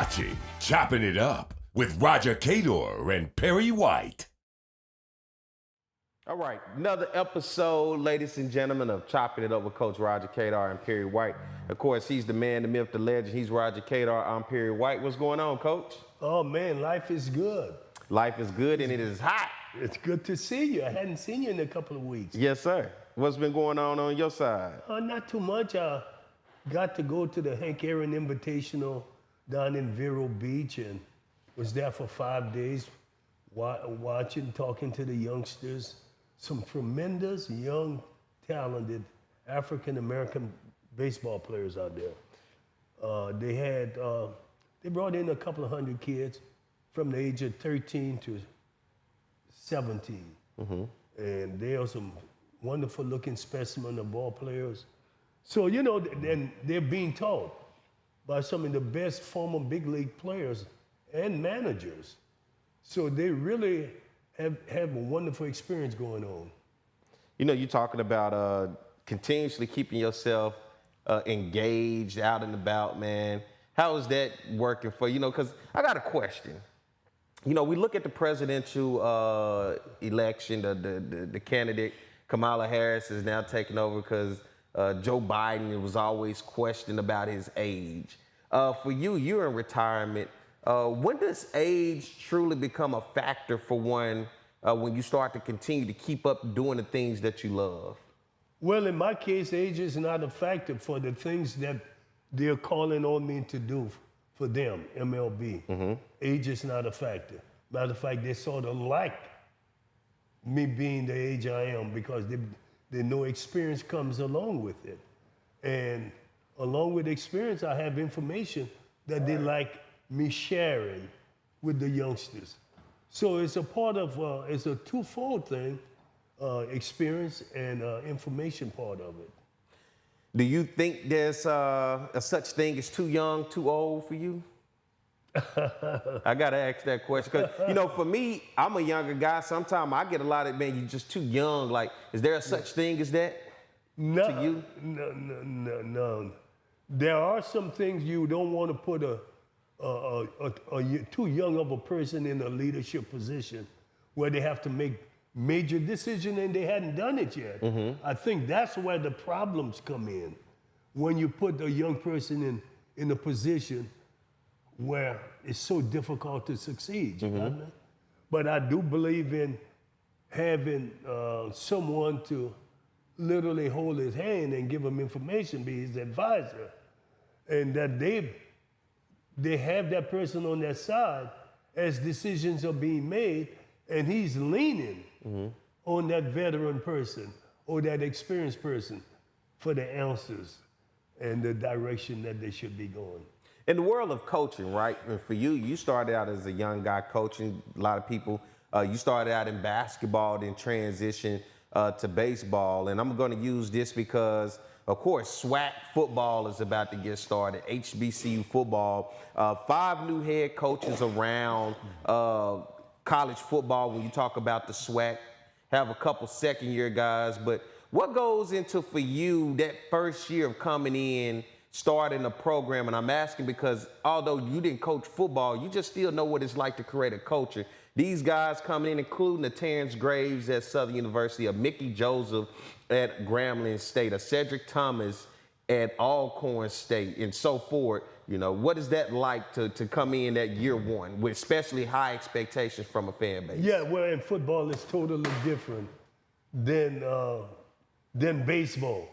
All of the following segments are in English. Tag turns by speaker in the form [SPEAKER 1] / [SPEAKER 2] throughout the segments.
[SPEAKER 1] watching Chopping It Up with Roger Cador and Perry White.
[SPEAKER 2] All right, another episode, ladies and gentlemen, of Chopping It Up with Coach Roger Cador and Perry White. Of course, he's the man, the myth, the legend. He's Roger Cador. I'm Perry White. What's going on, Coach?
[SPEAKER 3] Oh, man, life is good.
[SPEAKER 2] Life is good and it is hot.
[SPEAKER 3] It's good to see you. I hadn't seen you in a couple of weeks.
[SPEAKER 2] Yes, sir. What's been going on your side?
[SPEAKER 3] Not too much. I got to go to the Hank Aaron Invitational down in Vero Beach and was there for 5 days watching, talking to the youngsters. Some tremendous, young, talented African-American baseball players out there. They brought in a couple of hundred kids from the age of 13 to 17. Mm-hmm. And they are some wonderful looking specimen of ball players. So, you know, and they're being taught by some of the best former big league players and managers. So they really have a wonderful experience going on.
[SPEAKER 2] You know, you're talking about continuously keeping yourself engaged, out and about, man. How is that working for you? You know, because I got a question. You know, we look at the presidential election, the candidate, Kamala Harris is now taking over because Joe Biden was always questioned about his age. For you, you're in retirement. When does age truly become a factor for one when you start to continue to keep up doing the things that you love?
[SPEAKER 3] Well, in my case, age is not a factor for the things that they're calling on me to do for them, MLB. Mm-hmm. Age is not a factor. Matter of fact, they sort of like me being the age I am because they know experience comes along with it. And along with experience, I have information that they like me sharing with the youngsters. So it's a part of, it's a twofold thing, experience and information part of it.
[SPEAKER 2] Do you think there's a such thing as too young, too old for you? I gotta ask that question because, you know, for me, I'm a younger guy. Sometimes I get a lot of, man, you're just too young. Like, is there a such thing as that to you?
[SPEAKER 3] No. There are some things you don't want to put too young of a person in a leadership position where they have to make major decision and they hadn't done it yet. Mm-hmm. I think that's where the problems come in. When you put a young person in a position where it's so difficult to succeed. You know what I mean? But I do believe in having someone to literally hold his hand and give him information, be his advisor, and that they have that person on their side as decisions are being made, and he's leaning on that veteran person or that experienced person for the answers and the direction that they should be going.
[SPEAKER 2] In the world of coaching, right? And for you, you started out as a young guy coaching. A lot of people, you started out in basketball, then transitioned to baseball. And I'm going to use this because, of course, SWAC football is about to get started, HBCU football. 5 new head coaches around college football when you talk about the SWAC. Have a couple second-year guys. But what goes into, for you, that first year of coming in, starting a program? And I'm asking because although you didn't coach football, you just still know what it's like to create a culture. These guys coming in, including the Terrence Graves at Southern University, a Mickey Joseph at Grambling State, a Cedric Thomas at Alcorn State, and so forth. You know, what is that like to come in that year one with especially high expectations from a fan base?
[SPEAKER 3] Yeah, well, in football, it's totally different than baseball.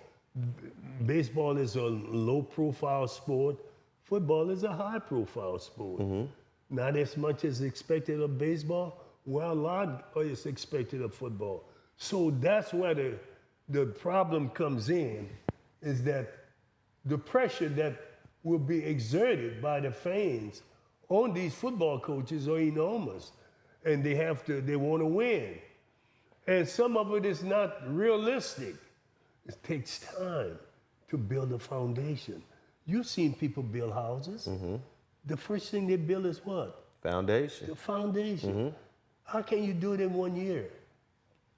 [SPEAKER 3] Baseball is a low-profile sport. Football is a high-profile sport. Mm-hmm. Not as much as expected of baseball. Well, a lot is expected of football. So that's where the problem comes in, is that the pressure that will be exerted by the fans on these football coaches are enormous, and they want to win. And some of it is not realistic. It takes time to build a foundation. You've seen people build houses. Mm-hmm. The first thing they build is what?
[SPEAKER 2] Foundation.
[SPEAKER 3] The foundation.
[SPEAKER 2] Mm-hmm.
[SPEAKER 3] How can you do it in 1 year?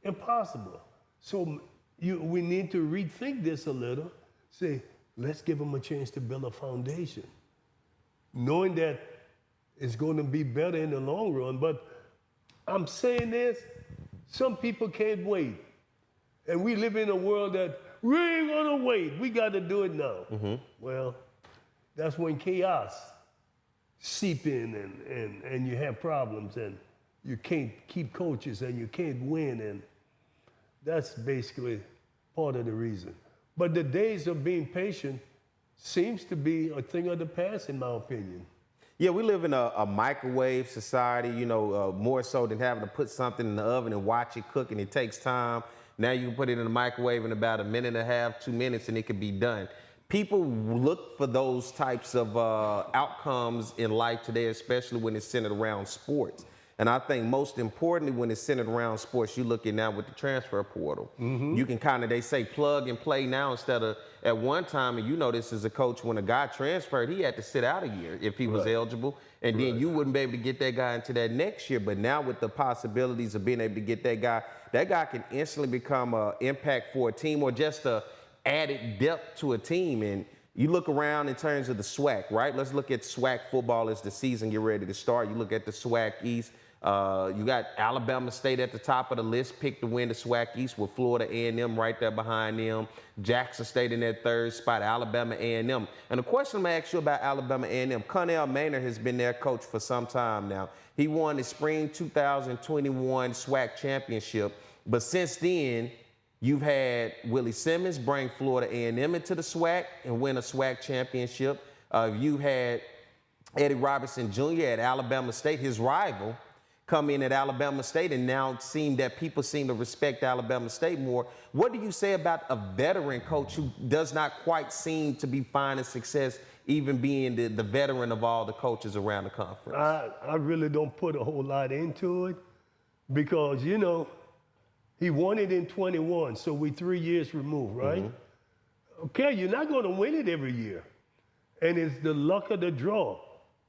[SPEAKER 3] Impossible. So we need to rethink this a little. Say, let's give them a chance to build a foundation. Knowing that is going to be better in the long run. But I'm saying this, some people can't wait. And we live in a world that we ain't going to wait. We got to do it now. Well, that's when chaos seep in and you have problems and you can't keep coaches and you can't win. And that's basically part of the reason. But the days of being patient seems to be a thing of the past, in my opinion.
[SPEAKER 2] Yeah, we live in a microwave society, you know, more so than having to put something in the oven and watch it cook, and it takes time. Now you can put it in the microwave in about 1.5 minutes, 2 minutes, and it can be done. People look for those types of outcomes in life today, especially when it's centered around sports. And I think most importantly, when it's centered around sports, you look at now with the transfer portal. You can kind of, they say, plug and play now instead of at one time, and you know this as a coach, when a guy transferred, he had to sit out a year if he was eligible, and then you wouldn't be able to get that guy into that next year. But now with the possibilities of being able to get that guy can instantly become an impact for a team or just a added depth to a team. And you look around in terms of the SWAC, right? Let's look at SWAC football as the season get ready to start. You look at the SWAC East. You got Alabama State at the top of the list, picked to win the SWAC East with Florida A&M right there behind them. Jackson State in that third spot, Alabama A&M. And the question I'm going to ask you about Alabama A&M, Connell Maynard has been their coach for some time now. He won the spring 2021 SWAC championship, but since then, you've had Willie Simmons bring Florida A&M into the SWAC and win a SWAC championship. You had Eddie Robertson Jr. at Alabama State, his rival, come in at Alabama State, and now people seem to respect Alabama State more. What do you say about a veteran coach who does not quite seem to be finding success, even being the veteran of all the coaches around the conference?
[SPEAKER 3] I really don't put a whole lot into it because, you know, he won it in 21, so we 3 years removed, right? Okay, you're not going to win it every year. And it's the luck of the draw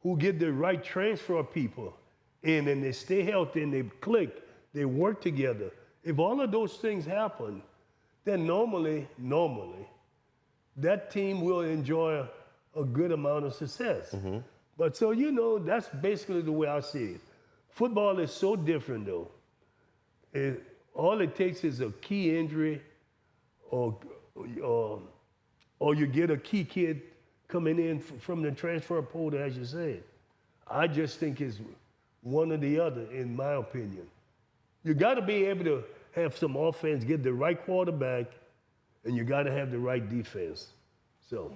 [SPEAKER 3] who get the right transfer people in, and they stay healthy and they click, they work together. If all of those things happen, then normally, that team will enjoy a good amount of success. But so, you know, that's basically the way I see it. Football is so different though. All it takes is a key injury or you get a key kid coming in from the transfer portal, as you said. I just think it's one or the other, in my opinion. You got to be able to have some offense, get the right quarterback, and you got to have the right defense. So.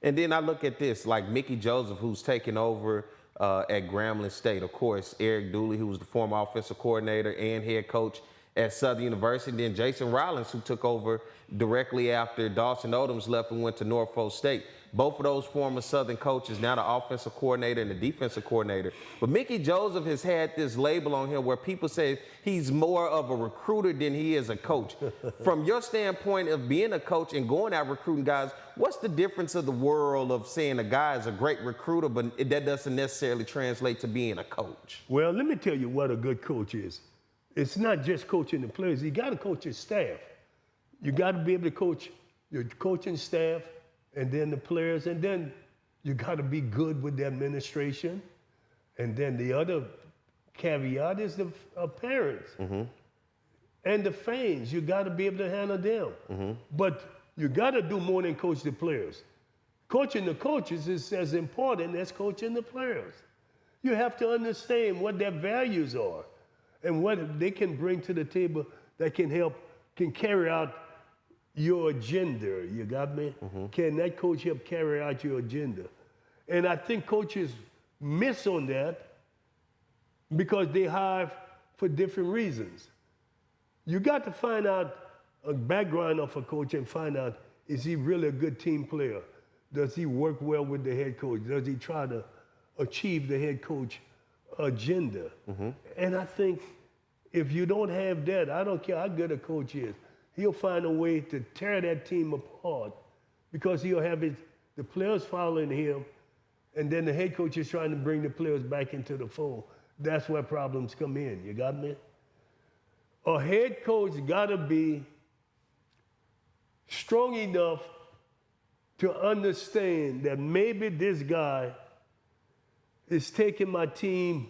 [SPEAKER 2] And then I look at this, like Mickey Joseph, who's taken over at Grambling State. Of course, Eric Dooley, who was the former offensive coordinator and head coach at Southern University. And then Jason Rollins, who took over directly after Dawson Odoms left and went to Norfolk State. Both of those former Southern coaches, now the offensive coordinator and the defensive coordinator. But Mickey Joseph has had this label on him where people say he's more of a recruiter than he is a coach. From your standpoint of being a coach and going out recruiting guys, what's the difference of the world of saying a guy is a great recruiter, but that doesn't necessarily translate to being a coach?
[SPEAKER 3] Well, let me tell you what a good coach is. It's not just coaching the players. You got to coach your staff. You got to be able to coach your coaching staff and then the players, and then you got to be good with the administration. And then the other caveat is the parents and the fans. You got to be able to handle them. But you got to do more than coach the players. Coaching the coaches is as important as coaching the players. You have to understand what their values are and what they can bring to the table that can carry out your agenda. You got me? Can that coach help carry out your agenda? And I think coaches miss on that because they hire for different reasons. You got to find out a background of a coach and find out, is he really a good team player? Does he work well with the head coach? Does he try to achieve the head coach agenda? And I think if you don't have that, I don't care how good a coach is, he'll find a way to tear that team apart because he'll have the players following him, and then the head coach is trying to bring the players back into the fold. That's where problems come in. You got me? A head coach got to be strong enough to understand that maybe this guy it's taking my team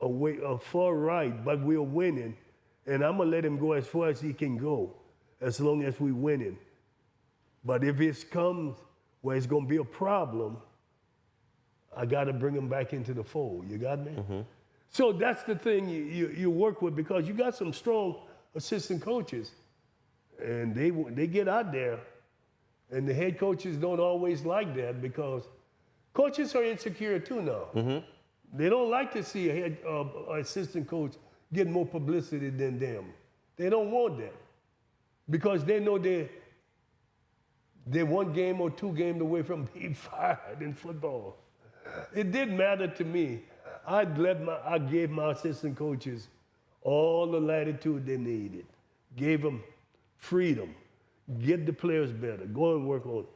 [SPEAKER 3] away far right, but we're winning, and I'm gonna let him go as far as he can go, as long as we're winning. But if it comes where it's gonna be a problem, I gotta bring him back into the fold. You got me?
[SPEAKER 2] Mm-hmm.
[SPEAKER 3] So that's the thing you work with, because you got some strong assistant coaches, and they get out there, and the head coaches don't always like that, because coaches are insecure too now.
[SPEAKER 2] Mm-hmm.
[SPEAKER 3] They don't like to see a head assistant coach get more publicity than them. They don't want that, because they know they're 1 game or 2 games away from being fired in football. It didn't matter to me. I gave my assistant coaches all the latitude they needed, gave them freedom, get the players better, go and work on it.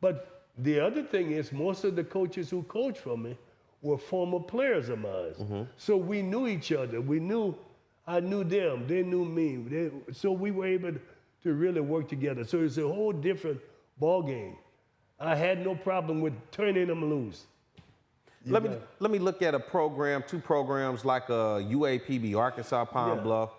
[SPEAKER 3] But the other thing is, most of the coaches who coached for me were former players of mine.
[SPEAKER 2] Mm-hmm.
[SPEAKER 3] So we knew each other. I knew them, they knew me. So we were able to really work together. So it's a whole different ball game. I had no problem with turning them loose.
[SPEAKER 2] Let me look at a program, 2 programs like UAPB, Arkansas Pine Bluff,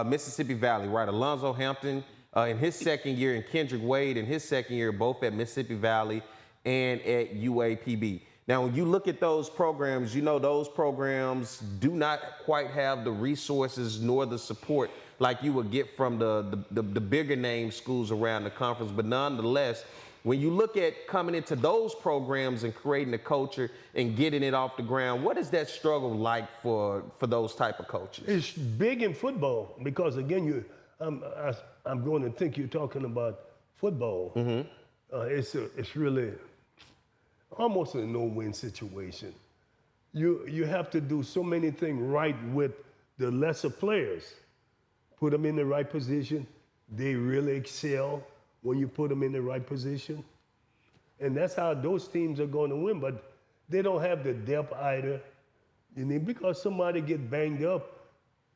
[SPEAKER 2] Mississippi Valley, right? Alonzo Hampton in his second year, and Kendrick Wade in his second year, both at Mississippi Valley and at UAPB. Now, when you look at those programs, you know those programs do not quite have the resources nor the support like you would get from the bigger name schools around the conference. But nonetheless, when you look at coming into those programs and creating a culture and getting it off the ground, what is that struggle like for those type of coaches?
[SPEAKER 3] It's big in football, because again, I'm going to think you're talking about football.
[SPEAKER 2] Mm-hmm.
[SPEAKER 3] It's really almost a no-win situation. You have to do so many things right with the lesser players. Put them in the right position. They really excel when you put them in the right position. And that's how those teams are going to win. But they don't have the depth either. Because somebody get banged up,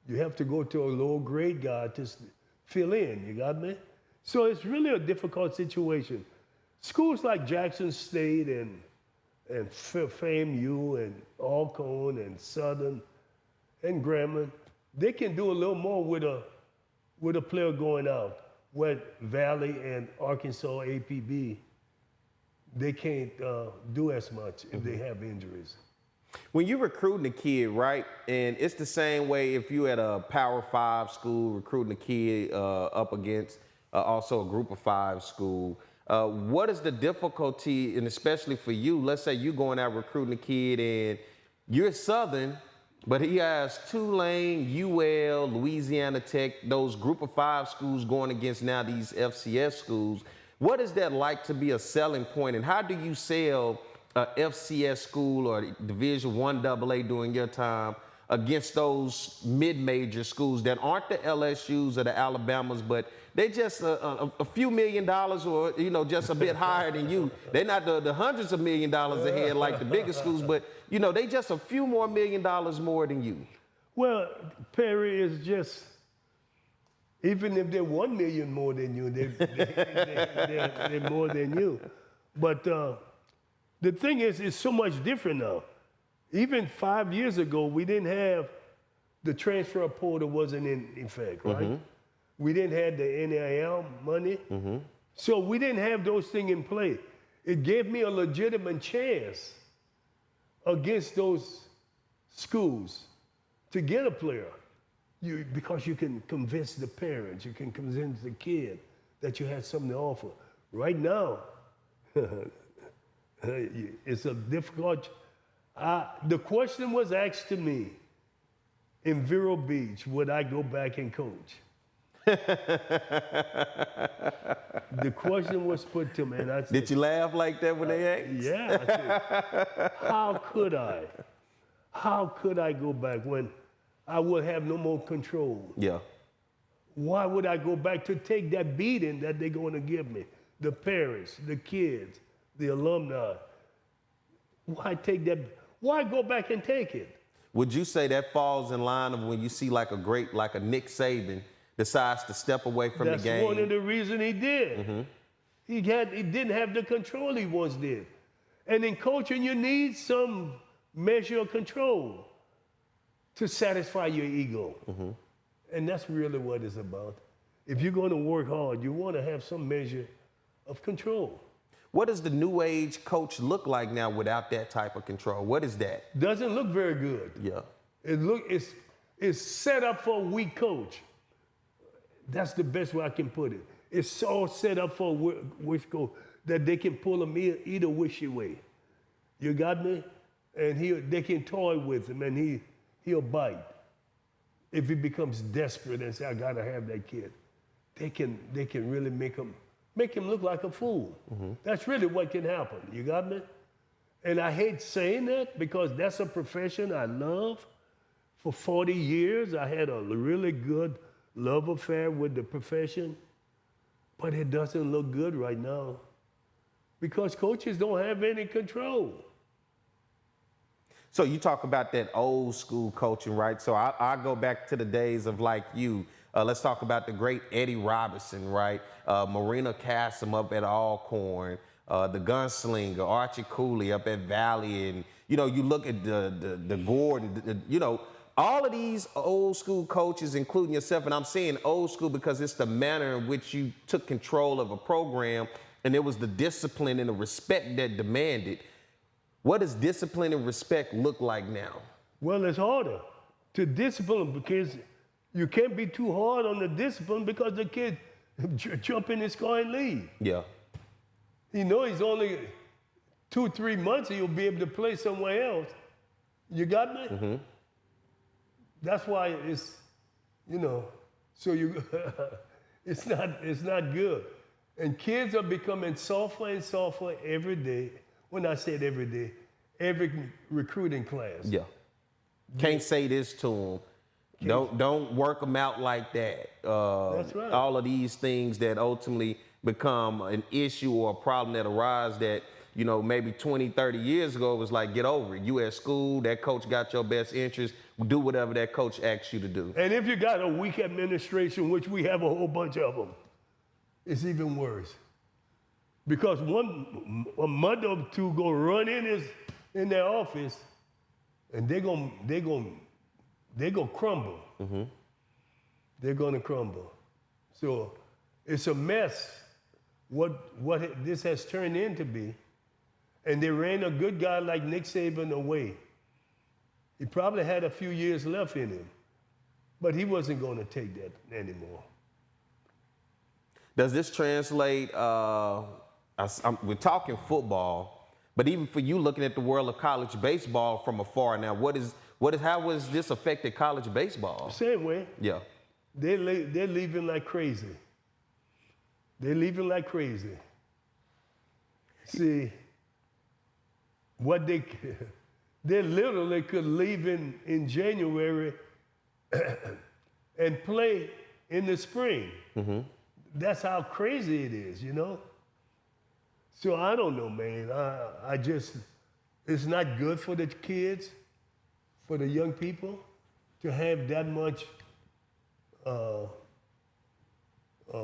[SPEAKER 3] you have to go to a lower grade guy to fill in. You got me? So it's really a difficult situation. Schools like Jackson State and FAMU and Alcorn and Southern and Grambling, they can do a little more with a player going out. Where Valley and Arkansas APB, they can't do as much if they have injuries.
[SPEAKER 2] When you're recruiting a kid, right, and it's the same way if you at a Power 5 school recruiting a kid up against also a Group of 5 school, what is the difficulty, and especially for you, let's say you're going out recruiting a kid and you're Southern, but he has Tulane, UL, Louisiana Tech, those Group of 5 schools going against now these FCS schools. What is that like to be a selling point, and how do you sell a FCS school or Division I AA during your time against those mid-major schools that aren't the LSUs or the Alabamas, but they just a few $1 million or, just a bit higher than you. They're not the hundreds of $1 million ahead like the bigger schools, but, they just a few more $1 million more than you.
[SPEAKER 3] Well, Perry is just, even if they're 1 million more than you, they're more than you. But the thing is, it's so much different now. Even 5 years ago, we didn't have, the transfer portal wasn't in effect, right? Mm-hmm. We didn't have the NIL money. Mm-hmm. So we didn't have those things in play. It gave me a legitimate chance against those schools to get a player. Because you can convince the parents, you can convince the kid that you had something to offer. Right now, it's a difficult. The question was asked to me in Vero Beach, would I go back and coach? The question was put to me, and I said,
[SPEAKER 2] did you laugh like that when they asked?
[SPEAKER 3] Yeah. I said, how could I? How could I go back when I would have no more control?
[SPEAKER 2] Yeah.
[SPEAKER 3] Why would I go back to take that beating that they're going to give me? The parents, the kids, the alumni. Why take that? Why go back and take it?
[SPEAKER 2] Would you say that falls in line of when you see like a Nick Saban decides to step away from the game?
[SPEAKER 3] That's one of the reasons he did. Mm-hmm. He didn't have the control he once did. And in coaching, you need some measure of control to satisfy your ego. And that's really what it's about. If you're going to work hard, you want to have some measure of control.
[SPEAKER 2] What does the new age coach look like now without that type of control? What is that?
[SPEAKER 3] Doesn't look very good.
[SPEAKER 2] Yeah.
[SPEAKER 3] It's set up for a weak coach. That's the best way I can put it. It's all set up for a weak coach that they can pull him either wishy way. You got me? And they can toy with him and he'll bite. If he becomes desperate and say, I gotta have that kid, they can really make him look like a fool. That's really what can happen. You got me? And I hate saying that because that's a profession I love. For 40 years, I had a really good love affair with the profession, but it doesn't look good right now because coaches don't have any control.
[SPEAKER 2] So you talk about that old school coaching, right? So I go back to the days of like you. Let's talk about the great Eddie Robinson, right? Marina Cassim up at Alcorn, the gunslinger, Archie Cooley up at Valley. And, you know, you look at the Gordon, you know, all of these old school coaches, including yourself, and I'm saying old school because it's the manner in which you took control of a program and it was the discipline and the respect that demanded. What does discipline and respect look like now?
[SPEAKER 3] Well, it's harder to discipline because you can't be too hard on the discipline because the kid jump in his car and leave.
[SPEAKER 2] Yeah.
[SPEAKER 3] He knows he's only 2-3 months and he'll be able to play somewhere else. You got me? That's why it's, you know, so you, it's not good. And kids are becoming softer and softer every day. When I said every day, every recruiting class.
[SPEAKER 2] Yeah. Can't say this to them. Don't work them out like that.
[SPEAKER 3] That's right.
[SPEAKER 2] All of these things that ultimately become an issue or a problem that arise that, you know, maybe 20, 30 years ago, it was like, get over it. You at school, that coach got your best interest, do whatever that coach asks you to do.
[SPEAKER 3] And if you got a weak administration, which we have a whole bunch of them, it's even worse. Because a month or two go run in their office and they're gonna crumble. They're gonna crumble. So it's a mess what this has turned into be. And they ran a good guy like Nick Saban away. He probably had a few years left in him, but he wasn't gonna take that anymore.
[SPEAKER 2] Does this translate, we're talking football, but even for you looking at the world of college baseball from afar now, how has this affected college baseball?
[SPEAKER 3] Same way.
[SPEAKER 2] Yeah.
[SPEAKER 3] They're leaving like crazy. They're leaving like crazy. See, they literally could leave in January and play in the spring. That's how crazy it is, you know? So I don't know, man. It's not good for the kids, for the young people, to have that much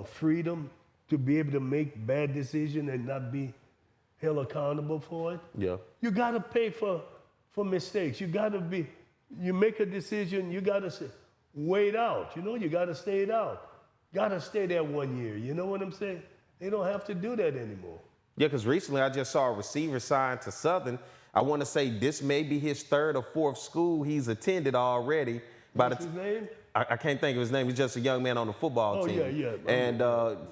[SPEAKER 3] freedom to be able to make bad decisions and not be held accountable for it.
[SPEAKER 2] Yeah.
[SPEAKER 3] You gotta pay for mistakes. You make a decision, you gotta wait out. You know, you gotta stay it out. Gotta stay there 1 year. You know what I'm saying? They don't have to do that anymore.
[SPEAKER 2] Yeah, because recently I just saw a receiver signed to Southern. I want to say this may be his third or fourth school he's attended already.
[SPEAKER 3] What's his name?
[SPEAKER 2] I can't think of his name. He's just a young man on the football team.
[SPEAKER 3] Yeah.
[SPEAKER 2] And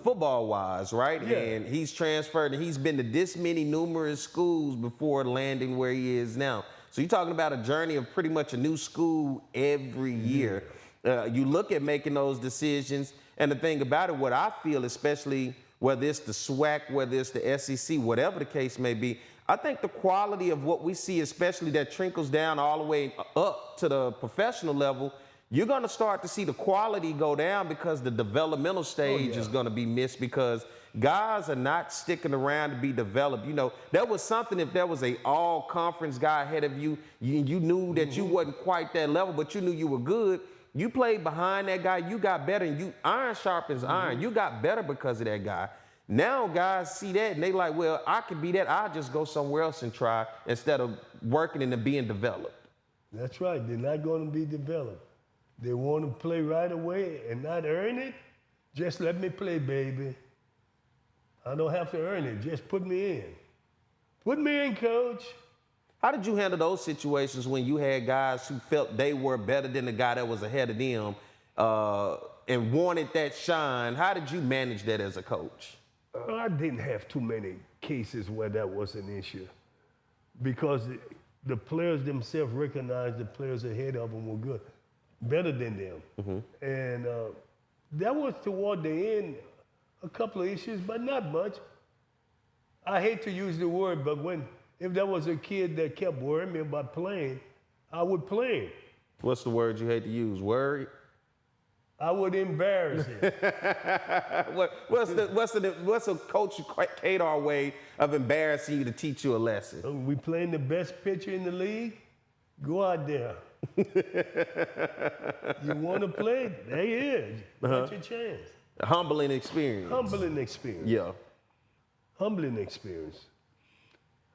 [SPEAKER 2] football-wise, right?
[SPEAKER 3] Yeah.
[SPEAKER 2] And he's transferred, and he's been to this many numerous schools before landing where he is now. So you're talking about a journey of pretty much a new school every year. You look at making those decisions, and the thing about it, what I feel, especially whether it's the SWAC, whether it's the SEC, whatever the case may be, I think the quality of what we see, especially that trickles down all the way up to the professional level, you're going to start to see the quality go down because the developmental stage is going to be missed because guys are not sticking around to be developed. You know, there was something if there was a all-conference guy ahead of you, you knew that you wasn't quite that level, but you knew you were good. You played behind that guy, you got better, and iron sharpens iron. You got better because of that guy. Now guys see that and they like, well, I could be that. I'll just go somewhere else and try instead of working and being developed.
[SPEAKER 3] That's right. They're not going to be developed. They want to play right away and not earn it. Just let me play, baby. I don't have to earn it. Just put me in. Put me in, coach.
[SPEAKER 2] How did you handle those situations when you had guys who felt they were better than the guy that was ahead of them and wanted that shine? How did you manage that as a coach?
[SPEAKER 3] I didn't have too many cases where that was an issue because the players themselves recognized the players ahead of them were good, better than them. And that was toward the end, a couple of issues, but not much. I hate to use the word, but if there was a kid that kept worrying me about playing, I would play him.
[SPEAKER 2] What's the word you hate to use? Worried?
[SPEAKER 3] I would embarrass him.
[SPEAKER 2] What's a Coach Cador way of embarrassing you to teach you a lesson?
[SPEAKER 3] We playing the best pitcher in the league? Go out there. You want to play? There he is. Got your chance.
[SPEAKER 2] A humbling experience.
[SPEAKER 3] Humbling experience.
[SPEAKER 2] Yeah.
[SPEAKER 3] Humbling experience.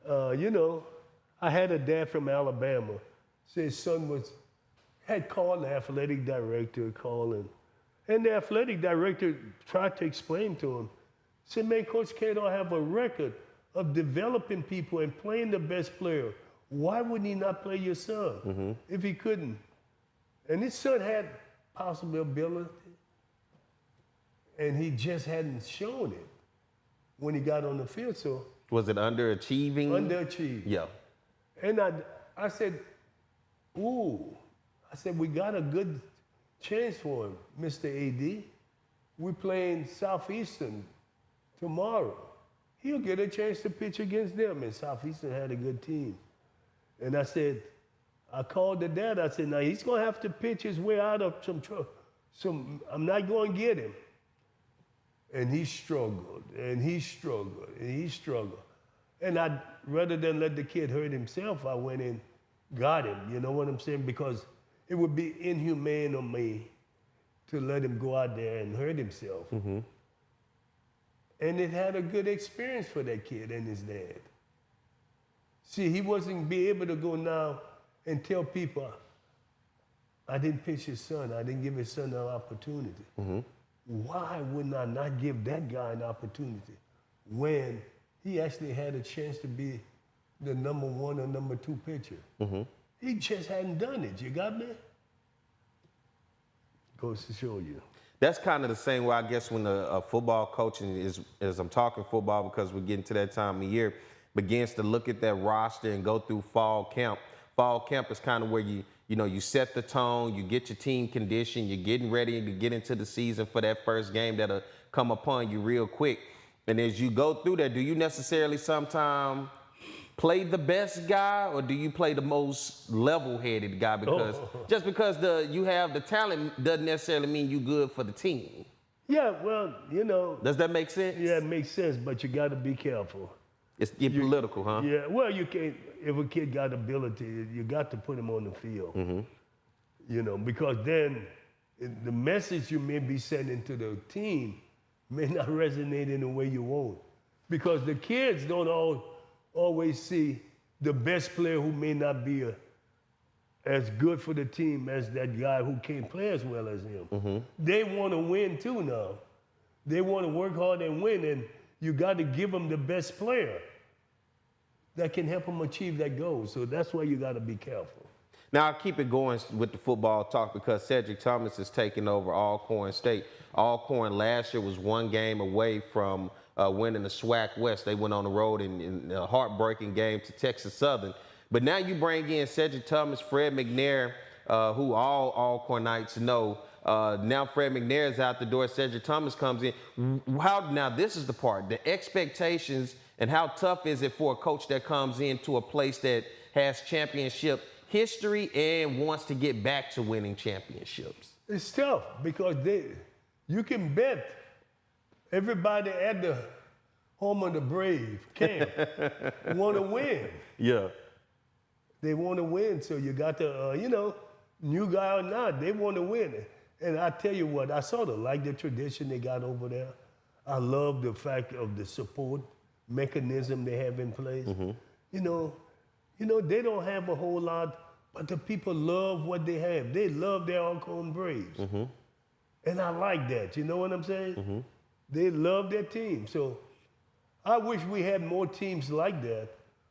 [SPEAKER 3] You know, I had a dad from Alabama. Said his son had called the athletic director, and the athletic director tried to explain to him. Said, man, Coach Cador have a record of developing people and playing the best player. Why wouldn't he not play your son if he couldn't? And his son had possible ability, and he just hadn't shown it when he got on the field. So
[SPEAKER 2] was it underachieving?
[SPEAKER 3] Underachieved.
[SPEAKER 2] Yeah.
[SPEAKER 3] And I said, ooh, I said, we got a good chance for him, Mr. AD. We're playing Southeastern tomorrow. He'll get a chance to pitch against them, and Southeastern had a good team. And I said, I called the dad. I said, now he's going to have to pitch his way out of some trouble. I'm not going to get him. And he struggled, and he struggled, and he struggled. And rather than let the kid hurt himself, I went and got him. You know what I'm saying? Because it would be inhumane of me to let him go out there and hurt himself. And it had a good experience for that kid and his dad. See, he wasn't be able to go now and tell people, I didn't pitch his son. I didn't give his son an opportunity. Why wouldn't I not give that guy an opportunity when he actually had a chance to be the number 1 or number 2 pitcher? He just hadn't done it. You got me? Goes to show you.
[SPEAKER 2] That's kind of the same way, I guess, when a football coaching is, as I'm talking football because we're getting to that time of year, begins to look at that roster and go through fall camp. Fall camp is kind of where you set the tone, you get your team conditioned, you're getting ready to get into the season for that first game that'll come upon you real quick. And as you go through that, do you necessarily sometimes play the best guy, or do you play the most level-headed guy? Because just because you have the talent doesn't necessarily mean you good for the team.
[SPEAKER 3] Yeah, well, you know.
[SPEAKER 2] Does that make sense?
[SPEAKER 3] Yeah, it makes sense, but you got to be careful.
[SPEAKER 2] It's political, huh?
[SPEAKER 3] Yeah, well, you can't. If a kid got ability, you got to put him on the field. You know, because then the message you may be sending to the team may not resonate in the way you want. Because the kids don't always see the best player who may not be as good for the team as that guy who can't play as well as him. They want to win too now. They want to work hard and win, and you got to give them the best player that can help them achieve that goal. So that's why you got to be careful.
[SPEAKER 2] Now, I'll keep it going with the football talk because Cedric Thomas is taking over Alcorn State. Alcorn last year was 1 game away from winning the SWAC West. They went on the road in a heartbreaking game to Texas Southern. But now you bring in Cedric Thomas, Fred McNair, who all Alcornites know. Now Fred McNair is out the door. Cedric Thomas comes in. Now this is the part, the expectations and how tough is it for a coach that comes into a place that has championship history and wants to get back to winning championships?
[SPEAKER 3] It's tough because you can bet everybody at the home of the Brave camp want to win.
[SPEAKER 2] Yeah.
[SPEAKER 3] They want to win, so you got to, new guy or not, they want to win. And I tell you what, I sort of like the tradition they got over there. I love the fact of the support mechanism they have in place. You know, they don't have a whole lot, but the people love what they have. They love their Alcorn Braves. And I like that, you know what I'm saying? They love their team. So I wish we had more teams like that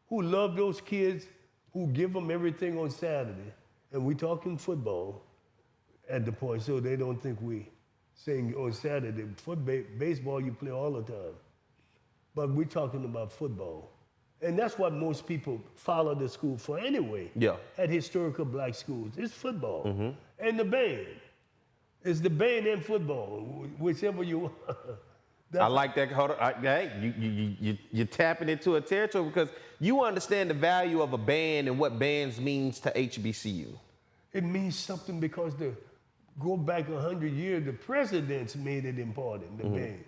[SPEAKER 3] who love those kids, who give them everything on Saturday. And we talking football at the point, so they don't think we saying on Saturday. Baseball you play all the time. But we're talking about football. And that's what most people follow the school for anyway.
[SPEAKER 2] Yeah.
[SPEAKER 3] At historical black schools. It's football. And the band. It's the band and football, whichever you want.
[SPEAKER 2] I like that. Hold on. Hey, you're tapping into a territory because you understand the value of a band and what bands means to HBCU.
[SPEAKER 3] It means something because go back 100 years, the presidents made it important, the band.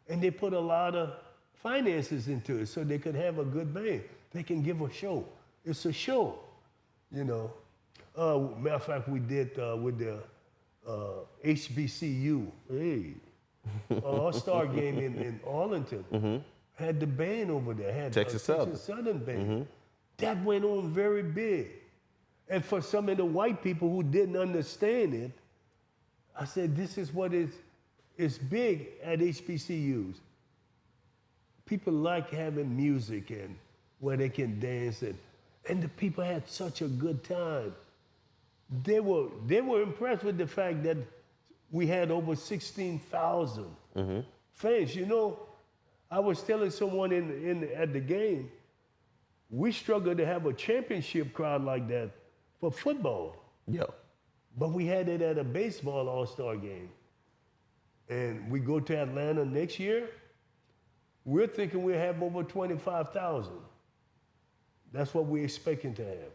[SPEAKER 3] And they put a lot of finances into it so they could have a good band. They can give a show. It's a show, you know. Matter of fact, we did with the HBCU, All-Star game in Arlington. Had the band over there, had
[SPEAKER 2] Texas
[SPEAKER 3] Southern band. That went on very big. And for some of the white people who didn't understand it, I said, this is what is big at HBCUs. People like having music and where they can dance, and the people had such a good time. They were impressed with the fact that we had over 16,000 fans. You know, I was telling someone at the game, we struggled to have a championship crowd like that for football.
[SPEAKER 2] Yeah.
[SPEAKER 3] But we had it at a baseball all-star game. And we go to Atlanta next year, we're thinking we'll have over 25,000. That's what we're expecting to have.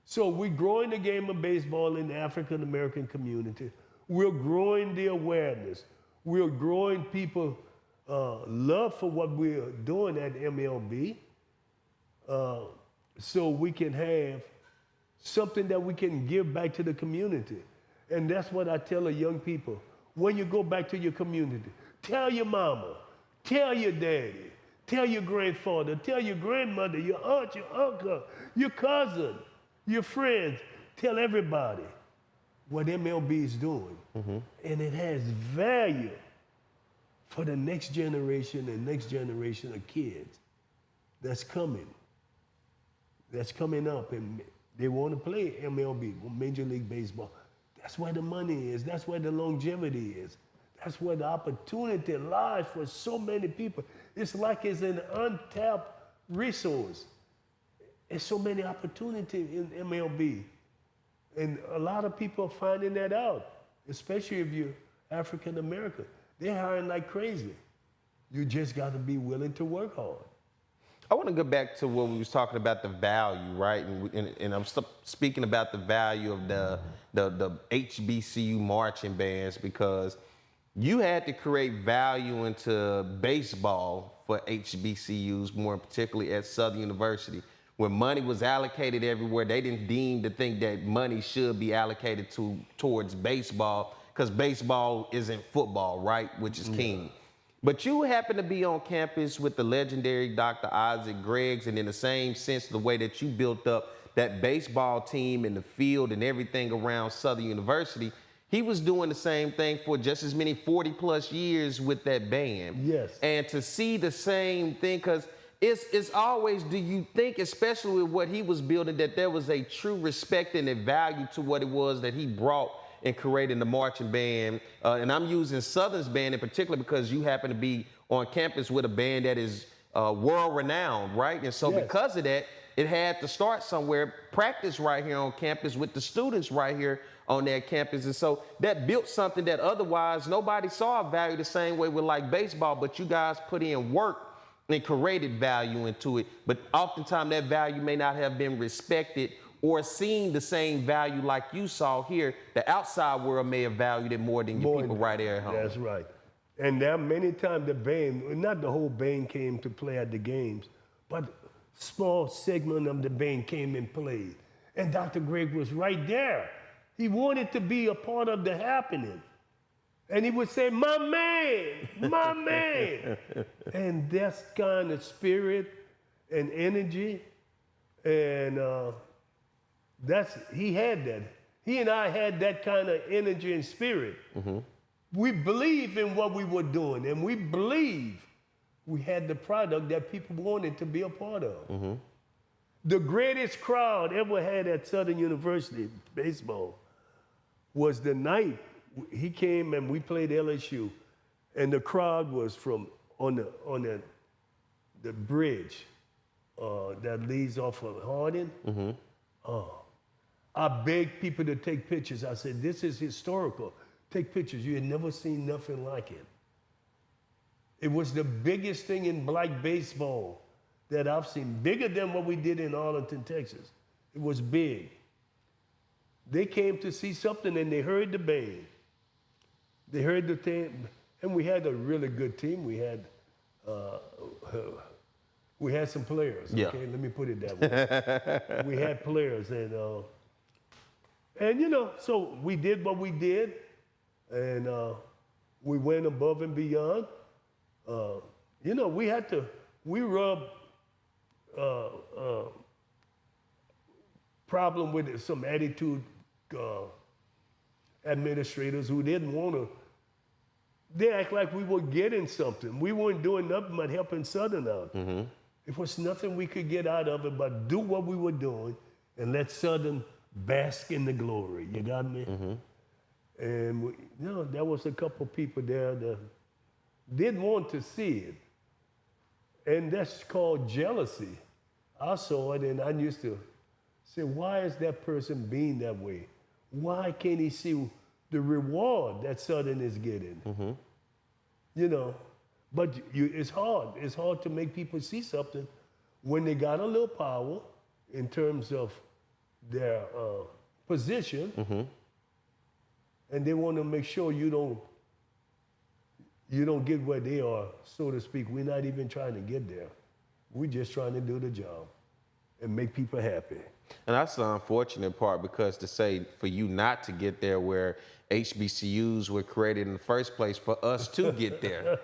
[SPEAKER 3] So we're growing the game of baseball in the African-American community. We're growing the awareness. We're growing people love for what we're doing at MLB, so we can have something that we can give back to the community. And that's what I tell the young people. When you go back to your community, tell your mama, tell your daddy, tell your grandfather, tell your grandmother, your aunt, your uncle, your cousin, your friends, tell everybody what MLB is doing. And it has value for the next generation and next generation of kids that's coming up, and they want to play MLB, Major League Baseball. That's where the money is. That's where the longevity is. That's where the opportunity lies for so many people. It's like it's an untapped resource. There's so many opportunities in MLB. And a lot of people are finding that out, especially if you're African American. They're hiring like crazy. You just got to be willing to work hard.
[SPEAKER 2] I want to go back to what we was talking about, the value, right? And I'm speaking about the value of the HBCU marching bands, because you had to create value into baseball for HBCUs, more particularly at Southern University. When money was allocated everywhere, they didn't deem to think that money should be allocated towards baseball, because baseball isn't football, right? Which is king. But you happen to be on campus with the legendary Dr. Isaac Greggs, and in the same sense, the way that you built up that baseball team in the field and everything around Southern University, he was doing the same thing for just as many 40 plus years with that band.
[SPEAKER 3] Yes.
[SPEAKER 2] And to see the same thing, because it's always, do you think, especially with what he was building, that there was a true respect and a value to what it was that he brought in creating the marching band? And I'm using Southern's band in particular because you happen to be on campus with a band that is world-renowned, right? And so because of that, it had to start somewhere, practice right here on campus with the students right here on that campus. And so that built something that otherwise nobody saw value the same way with like baseball, but you guys put in work and created value into it. But oftentimes that value may not have been respected or seen the same value like you saw here. The outside world may have valued it more than your people right there at home.
[SPEAKER 3] That's right. And there many times the band, not the whole band came to play at the games, but small segment of the band came and played. And Dr. Gregg was right there. He wanted to be a part of the happening. And he would say, my man, my man. And that's kind of spirit and energy. And he had that. He and I had that kind of energy and spirit. Mm-hmm. We believed in what we were doing, and we believed we had the product that people wanted to be a part of. Mm-hmm. The greatest crowd ever had at Southern University baseball was the night he came and we played LSU, and the crowd was from on the bridge that leads off of Hardin. Mm-hmm. I begged people to take pictures. I said, this is historical. Take pictures. You had never seen nothing like it. It was the biggest thing in black baseball that I've seen, bigger than what we did in Arlington, Texas. It was big. They came to see something and they heard the band. They heard the thing, and we had a really good team. We had some players.
[SPEAKER 2] Yeah.
[SPEAKER 3] Okay, let me put it that way. We had players, and you know, so we did what we did, and we went above and beyond. You know, we rubbed problem with some attitude administrators who didn't want to. They act like we were getting something. We weren't doing nothing but helping Southern out. Mm-hmm. It was nothing we could get out of it but do what we were doing and let Southern bask in the glory. You got me? Mm-hmm. And there was a couple people there that didn't want to see it. And that's called jealousy. I saw it and I used to say, why is that person being that way? Why can't he see the reward that Southern is getting? Mm-hmm. You know, but it's hard. It's hard to make people see something when they got a little power in terms of their position, mm-hmm. and they want to make sure you don't get where they are, so to speak. We're not even trying to get there. We're just trying to do the job and make people happy.
[SPEAKER 2] And that's the unfortunate part, because to say for you not to get there where HBCUs were created in the first place for us to get there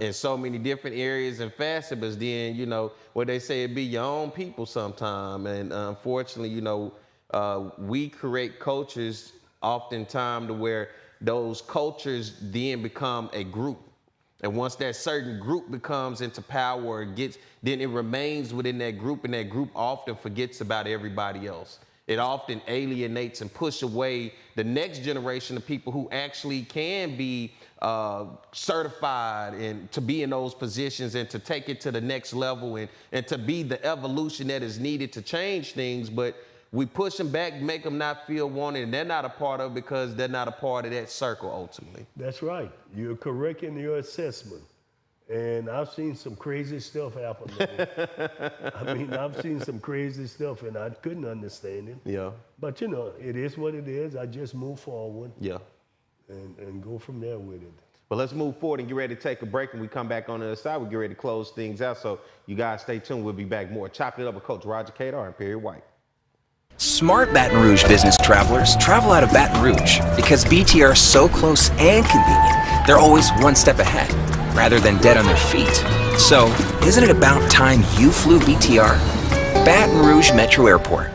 [SPEAKER 2] in so many different areas and facets, but then, you know, what they say, it be your own people sometime. And unfortunately, you know, we create cultures oftentimes to where those cultures then become a group. And once that certain group becomes into power, then it remains within that group, and that group often forgets about everybody else. It often alienates and pushes away the next generation of people who actually can be certified and to be in those positions and to take it to the next level and to be the evolution that is needed to change things. But we push them back, make them not feel wanted, and they're not a part of it because they're not a part of that circle ultimately.
[SPEAKER 3] That's right. You're correct in your assessment. And I've seen some crazy stuff happen. I mean, I've seen some crazy stuff, and I couldn't understand it.
[SPEAKER 2] Yeah.
[SPEAKER 3] But, you know, it is what it is. I just move forward.
[SPEAKER 2] Yeah.
[SPEAKER 3] And go from there with it.
[SPEAKER 2] Well, let's move forward and get ready to take a break. And we come back on the other side, we get ready to close things out. So you guys stay tuned. We'll be back more. Chopping It Up with Coach Roger Cador and Perry White.
[SPEAKER 4] Smart Baton Rouge business travelers travel out of Baton Rouge because BTR is so close and convenient. They're always one step ahead, rather than dead on their feet. So, isn't it about time you flew BTR? Baton Rouge Metro Airport.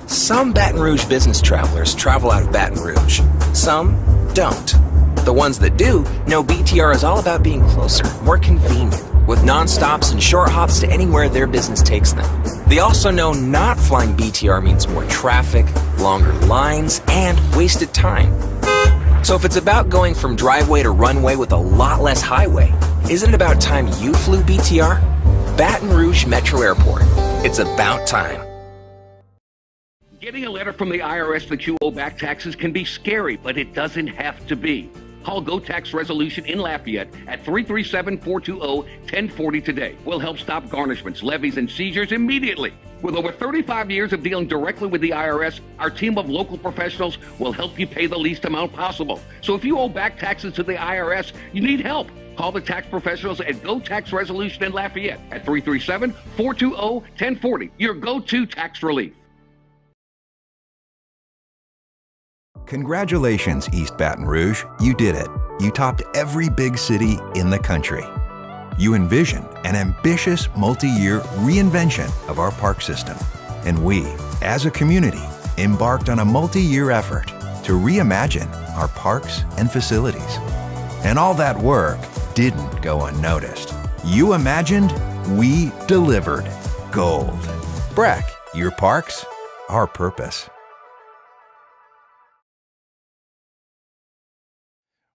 [SPEAKER 4] Some Baton Rouge business travelers travel out of Baton Rouge. Some don't. The ones that do know BTR is all about being closer, more convenient, with non-stops and short hops to anywhere their business takes them. They also know not flying BTR means more traffic, longer lines, and wasted time. So if it's about going from driveway to runway with a lot less highway, isn't it about time you flew BTR? Baton Rouge Metro Airport. It's about time.
[SPEAKER 5] Getting a letter from the IRS that you owe back taxes can be scary, but it doesn't have to be. Call Go Tax Resolution in Lafayette at 337-420-1040 today. We'll help stop garnishments, levies, and seizures immediately. With over 35 years of dealing directly with the IRS, our team of local professionals will help you pay the least amount possible. So if you owe back taxes to the IRS, you need help. Call the tax professionals at Go Tax Resolution in Lafayette at 337-420-1040. Your go-to tax relief.
[SPEAKER 6] Congratulations, East Baton Rouge. You did it. You topped every big city in the country. You envision an ambitious multi-year reinvention of our park system. And we, as a community, embarked on a multi-year effort to reimagine our parks and facilities. And all that work didn't go unnoticed. You imagined, we delivered. Gold. BRAC, your parks, our purpose.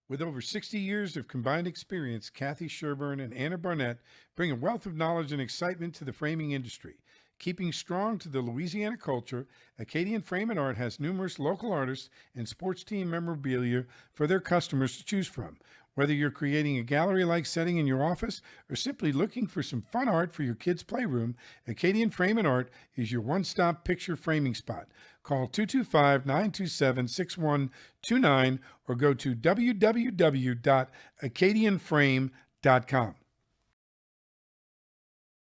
[SPEAKER 7] With over 60 years of combined experience, Kathy Sherburne and Anna Barnett bring a wealth of knowledge and excitement to the framing industry. Keeping strong to the Louisiana culture, Acadian Frame and Art has numerous local artists and sports team memorabilia for their customers to choose from. Whether you're creating a gallery-like setting in your office or simply looking for some fun art for your kids' playroom, Acadian Frame and Art is your one-stop picture framing spot. Call 225-927-6129 or go to www.acadianframe.com.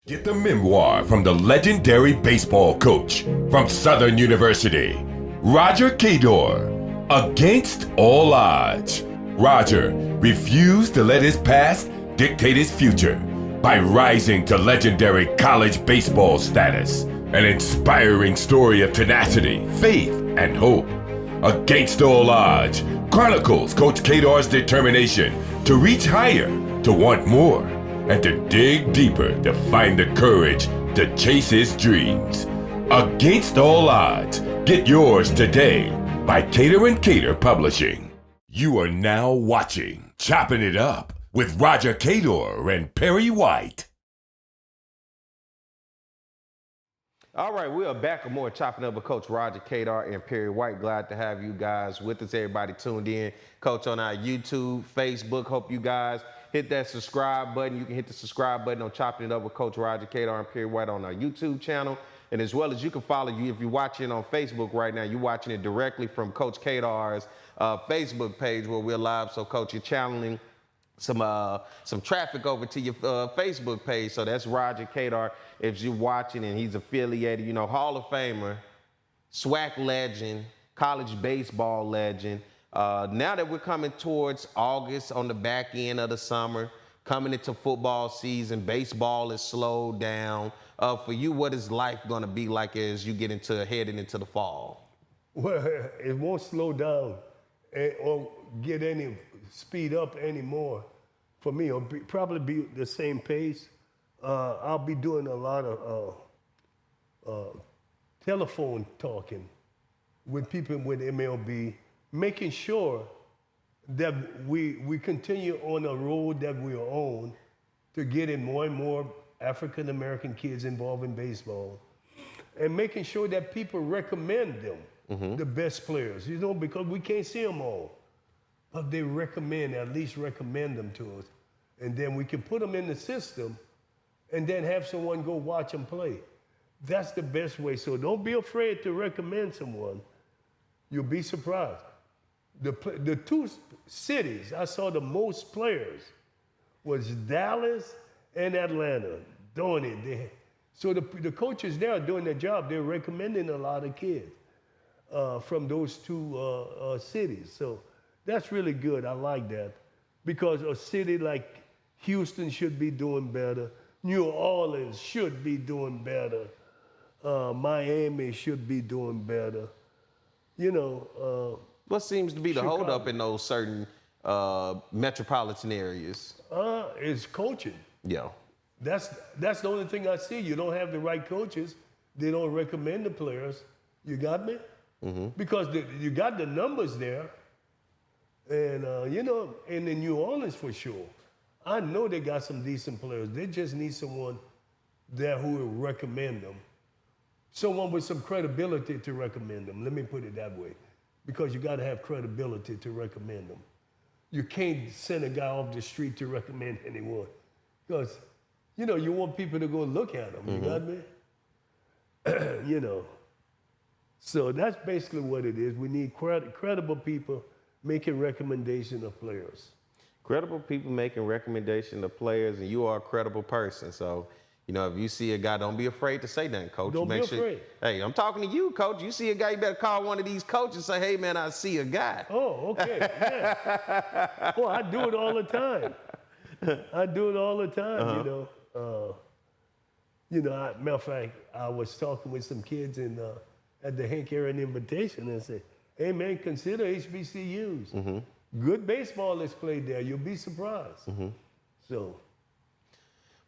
[SPEAKER 1] Get the memoir from the legendary baseball coach from Southern University, Roger Cador, Against All Odds. Roger refused to let his past dictate his future by rising to legendary college baseball status. An inspiring story of tenacity, faith, and hope. Against All Odds chronicles Coach Cador's determination to reach higher, to want more, and to dig deeper to find the courage to chase his dreams. Against All Odds. Get yours today by Cador & Cador Publishing. You are now watching Choppin' It Up with Roger Cador and Perry White.
[SPEAKER 2] All right, we are back with more Chopping Up with Coach Roger Cador and Perry White. Glad to have you guys with us. Everybody tuned in. Coach on our YouTube, Facebook. Hope you guys hit that subscribe button. You can hit the subscribe button on Chopping It Up with Coach Roger Cador and Perry White on our YouTube channel. And as well as you can follow you if you're watching on Facebook right now, you're watching it directly from Coach Cador's Facebook page where we're live. So, Coach, you're channeling some traffic over to your Facebook page. So that's Roger Cador. If you're watching and he's affiliated, you know, Hall of Famer, SWAC legend, college baseball legend. Now that we're coming towards August on the back end of the summer, coming into football season, baseball is slowed down. For you, what is life going to be like as you get heading into the fall?
[SPEAKER 3] Well, it won't slow down or get any speed up anymore. For me, it'll probably be the same pace. I'll be doing a lot of telephone talking with people with MLB, making sure that we continue on a road that we're on to getting more and more African-American kids involved in baseball, and making sure that people recommend them, the best players, you know, because we can't see them all. But they at least recommend them to us. And then we can put them in the system and then have someone go watch them play. That's the best way. So don't be afraid to recommend someone. You'll be surprised. The two cities I saw the most players was Dallas and Atlanta doing it. So the coaches there are doing their job. They're recommending a lot of kids from those two cities. So that's really good. I like that. Because a city like Houston should be doing better. New Orleans should be doing better. Miami should be doing better. You know.
[SPEAKER 2] What seems to be the holdup in those certain metropolitan areas?
[SPEAKER 3] Is coaching.
[SPEAKER 2] Yeah.
[SPEAKER 3] That's the only thing I see. You don't have the right coaches. They don't recommend the players. You got me? Because you got the numbers there. And, you know, and in New Orleans for sure. I know they got some decent players. They just need someone there who will recommend them. Someone with some credibility to recommend them. Let me put it that way. Because you got to have credibility to recommend them. You can't send a guy off the street to recommend anyone. Because, you know, you want people to go look at them. You got me? You know. So that's basically what it is. We need credible people making recommendation of players.
[SPEAKER 2] Credible people making recommendation of players, and you are a credible person. So You know, if you see a guy, don't be afraid to say nothing, coach.
[SPEAKER 3] Don't be afraid.
[SPEAKER 2] Hey, I'm talking to you, coach. You see a guy, you better call one of these coaches and say, hey, man, I see a guy.
[SPEAKER 3] Oh, okay. Yeah. Well, I do it all the time. I do it all the time, you know. Matter of fact, I was talking with some kids at the Hank Aaron invitation and said, hey, man, consider HBCUs. Good baseball is played there. You'll be surprised. So.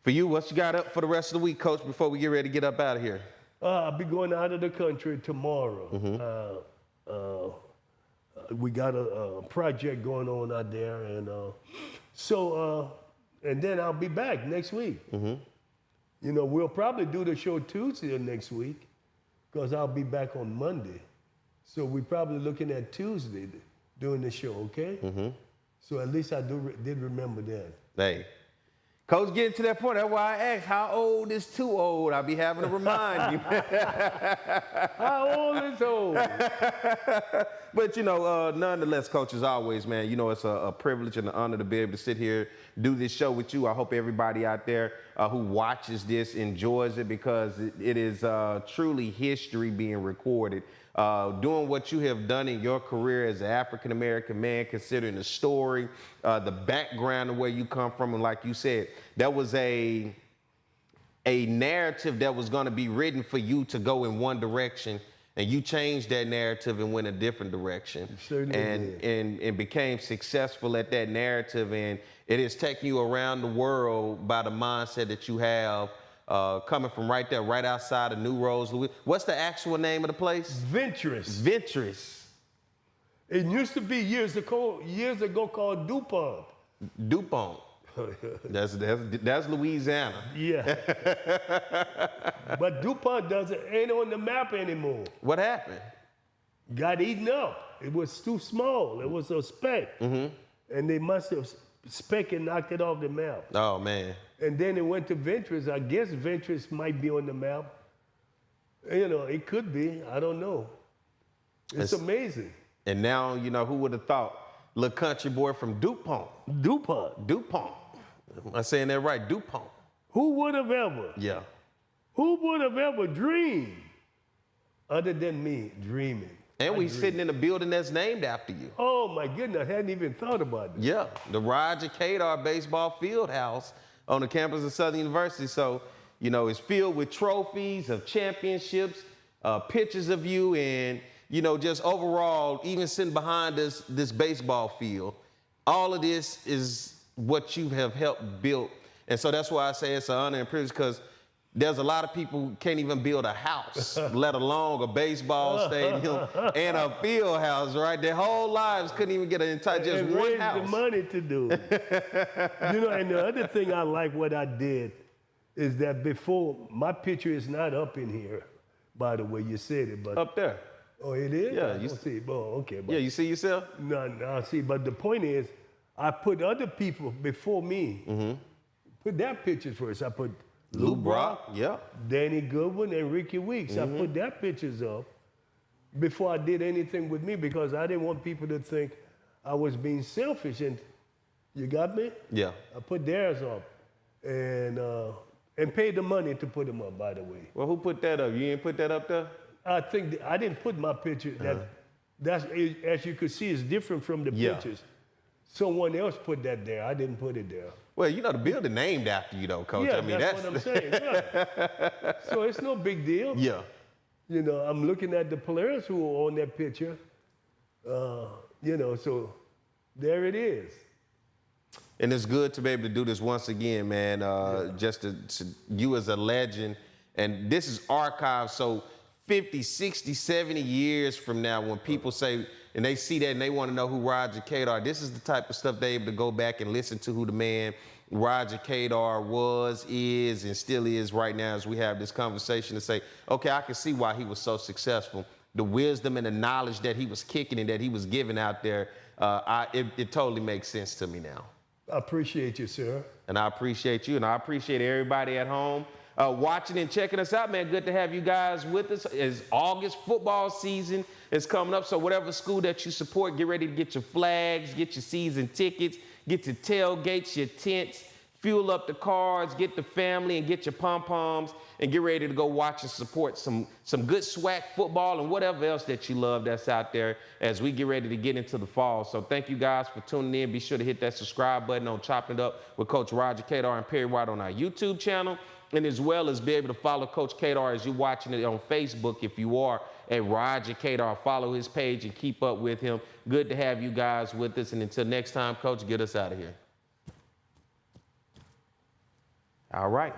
[SPEAKER 2] For you, what you got up for the rest of the week, coach, before we get ready to get up out of here?
[SPEAKER 3] I'll be going out of the country tomorrow. We got a project going on out there. And and then I'll be back next week. You know, we'll probably do the show Tuesday of next week because I'll be back on Monday. So we're probably looking at Tuesday doing the show, okay? So at least I did remember that.
[SPEAKER 2] Hey, coach, getting to that point, that's why I asked, how old is too old? I'll be having to remind you.
[SPEAKER 3] How old is old?
[SPEAKER 2] But, you know, nonetheless, coach, as always, man, you know, it's a privilege and an honor to be able to sit here, do this show with you. I hope everybody out there who watches this enjoys it because it is truly history being recorded. Doing what you have done in your career as an African-American man, considering the story, the background of where you come from, and like you said, that was a narrative that was going to be written for you to go in one direction, and you changed that narrative and went a different direction, and became successful at that narrative, and it has taken you around the world by the mindset that you have. Coming from right there, right outside of New Roads, Louisiana. What's the actual name of the place?
[SPEAKER 3] Ventress.
[SPEAKER 2] Ventress.
[SPEAKER 3] It used to be years ago called DuPont.
[SPEAKER 2] DuPont. That's Louisiana.
[SPEAKER 3] Yeah. But DuPont ain't on the map anymore.
[SPEAKER 2] What happened?
[SPEAKER 3] Got eaten up. It was too small. It was a speck. And they must have speck and knocked it off the map.
[SPEAKER 2] Oh, man.
[SPEAKER 3] And then it went to Ventress. I guess Ventress might be on the map. You know, it could be. I don't know. It's amazing.
[SPEAKER 2] And now, you know, who would have thought? Little country boy from DuPont.
[SPEAKER 3] DuPont.
[SPEAKER 2] DuPont. Am I saying that right? DuPont.
[SPEAKER 3] Who would have ever?
[SPEAKER 2] Yeah.
[SPEAKER 3] Who would have ever dreamed, other than me, dreaming?
[SPEAKER 2] And we sitting in a building that's named after you.
[SPEAKER 3] Oh, my goodness. I hadn't even thought about that.
[SPEAKER 2] Yeah. The Roger Cador Baseball Field House on the campus of Southern University. So, you know, it's filled with trophies of championships, pictures of you, and, you know, just overall, even sitting behind this baseball field, all of this is what you have helped build. And so that's why I say it's an honor and privilege, because there's a lot of people who can't even build a house, let alone a baseball stadium and a field house, right? Their whole lives couldn't even get an entire, just
[SPEAKER 3] and
[SPEAKER 2] one
[SPEAKER 3] raise
[SPEAKER 2] house.
[SPEAKER 3] the money to do it. You know, and the other thing I like what I did is that before, my picture is not up in here, by the way, you said it, but.
[SPEAKER 2] Up there.
[SPEAKER 3] Oh, it is?
[SPEAKER 2] Yeah.
[SPEAKER 3] You see, oh, okay. But
[SPEAKER 2] Yeah, you see yourself?
[SPEAKER 3] No, see, but the point is, I put other people before me, put their pictures first. I put
[SPEAKER 2] Lou Brock, yeah.
[SPEAKER 3] Danny Goodwin, and Ricky Weeks. I put their pictures up before I did anything with me because I didn't want people to think I was being selfish. And you got me?
[SPEAKER 2] Yeah.
[SPEAKER 3] I put theirs up and paid the money to put them up, by the way.
[SPEAKER 2] Well, who put that up? You didn't put that up there?
[SPEAKER 3] I think I didn't put my picture. That's as you could see, it's different from the pictures. Someone else put that there. I didn't put it there.
[SPEAKER 2] Well, you know, the building named after you, though, Coach.
[SPEAKER 3] Yeah,
[SPEAKER 2] I mean,
[SPEAKER 3] that's what I'm saying. Yeah. So it's no big deal.
[SPEAKER 2] Yeah.
[SPEAKER 3] You know, I'm looking at the players who are on that picture. You know, so there it is.
[SPEAKER 2] And it's good to be able to do this once again, man. Just to you as a legend. And this is archived, so 50, 60, 70 years from now, when people say, and they see that and they want to know who Roger Cador, this is the type of stuff they're able to go back and listen to who the man Roger Cador was, is, and still is right now as we have this conversation to say, okay, I can see why he was so successful. The wisdom and the knowledge that he was kicking and that he was giving out there, it totally makes sense to me now.
[SPEAKER 3] I appreciate you, sir.
[SPEAKER 2] And I appreciate you, and I appreciate everybody at home watching and checking us out, man. Good to have you guys with us. It's August football season is coming up, so whatever school that you support, get ready to get your flags, get your season tickets, get your tailgates, your tents, fuel up the cars, get the family, and get your pom-poms, and get ready to go watch and support some good SWAC football and whatever else that you love that's out there as we get ready to get into the fall. So thank you guys for tuning in. Be sure to hit that subscribe button on Chopping It Up with Coach Roger Cador and Perry White on our YouTube channel, and as well as be able to follow Coach Cador as you're watching it on Facebook if you are at Roger Cador. Follow his page and keep up with him. Good to have you guys with us, and until next time, Coach, get us out of here. All right.